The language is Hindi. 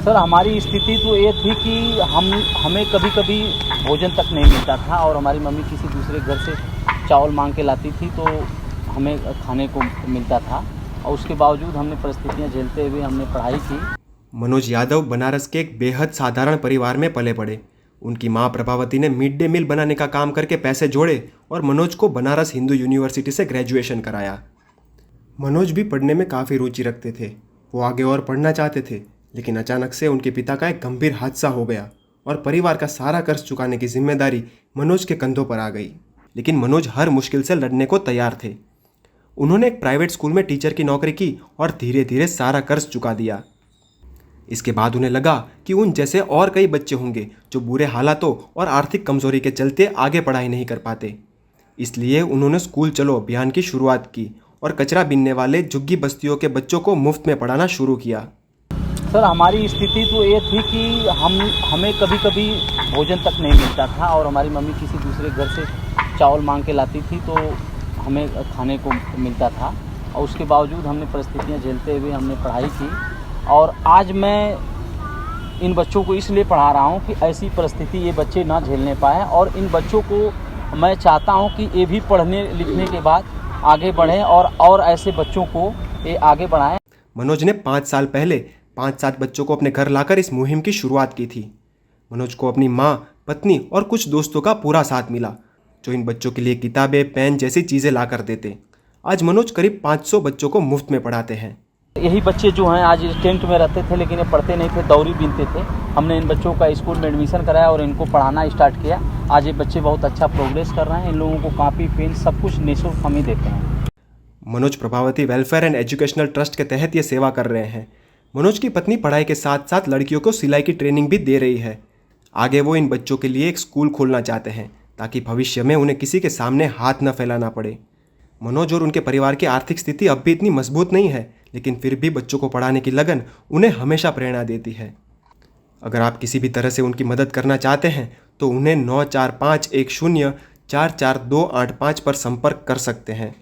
सर हमारी स्थिति तो ये थी कि हमें कभी कभी भोजन तक नहीं मिलता था और हमारी मम्मी किसी दूसरे घर से चावल मांग के लाती थी तो हमें खाने को मिलता था और उसके बावजूद हमने परिस्थितियां झेलते हुए हमने पढ़ाई की। मनोज यादव बनारस के एक बेहद साधारण परिवार में पले बड़े। उनकी मां प्रभावती ने मिड डे मील बनाने का काम करके पैसे जोड़े और मनोज को बनारस हिंदू यूनिवर्सिटी से ग्रेजुएशन कराया। मनोज भी पढ़ने में काफ़ी रुचि रखते थे। वो आगे और पढ़ना चाहते थे, लेकिन अचानक से उनके पिता का एक गंभीर हादसा हो गया और परिवार का सारा कर्ज चुकाने की जिम्मेदारी मनोज के कंधों पर आ गई। लेकिन मनोज हर मुश्किल से लड़ने को तैयार थे। उन्होंने एक प्राइवेट स्कूल में टीचर की नौकरी की और धीरे धीरे सारा कर्ज चुका दिया। इसके बाद उन्हें लगा कि उन जैसे और कई बच्चे होंगे जो बुरे हालातों और आर्थिक कमजोरी के चलते आगे पढ़ाई नहीं कर पाते। इसलिए उन्होंने स्कूल चलो अभियान की शुरुआत की और कचरा बीनने वाले झुग्गी बस्तियों के बच्चों को मुफ्त में पढ़ाना शुरू किया। सर हमारी स्थिति तो ये थी कि हमें कभी कभी भोजन तक नहीं मिलता था और हमारी मम्मी किसी दूसरे घर से चावल मांग के लाती थी तो हमें खाने को मिलता था और उसके बावजूद हमने परिस्थितियां झेलते हुए हमने पढ़ाई की। और आज मैं इन बच्चों को इसलिए पढ़ा रहा हूँ कि ऐसी परिस्थिति ये बच्चे ना झेलने पाएँ और इन बच्चों को मैं चाहता हूँ कि ये भी पढ़ने लिखने के बाद आगे बढ़ें और ऐसे बच्चों को ये आगे बढ़ाएं। मनोज ने 5 साल पहले 5-7 बच्चों को अपने घर लाकर इस मुहिम की शुरुआत की थी। मनोज को अपनी माँ, पत्नी और कुछ दोस्तों का पूरा साथ मिला, जो इन बच्चों के लिए किताबें, पेन जैसी चीज़ें ला कर देते। आज मनोज करीब 500 बच्चों को मुफ्त में पढ़ाते हैं। यही बच्चे जो हैं आज टेंट में रहते थे लेकिन ये पढ़ते नहीं थे, दौरी बीनते थे। हमने इन बच्चों का स्कूल में एडमिशन कराया और इनको पढ़ाना स्टार्ट किया। आज ये बच्चे बहुत अच्छा प्रोग्रेस कर रहे हैं। इन लोगों को कॉपी, पेन सब कुछ निःशुल्क हम ही देते हैं। Manoj Prabhavati welfare and educational trust के तहत ये सेवा कर रहे हैं। मनोज की पत्नी पढ़ाई के साथ साथ लड़कियों को सिलाई की ट्रेनिंग भी दे रही है। आगे वो इन बच्चों के लिए एक स्कूल खोलना चाहते हैं ताकि भविष्य में उन्हें किसी के सामने हाथ न फैलाना पड़े। मनोज और उनके परिवार की आर्थिक स्थिति अब भी इतनी मजबूत नहीं है, लेकिन फिर भी बच्चों को पढ़ाने की लगन उन्हें हमेशा प्रेरणा देती है। अगर आप किसी भी तरह से उनकी मदद करना चाहते हैं तो उन्हें 9451044285 पर संपर्क कर सकते हैं।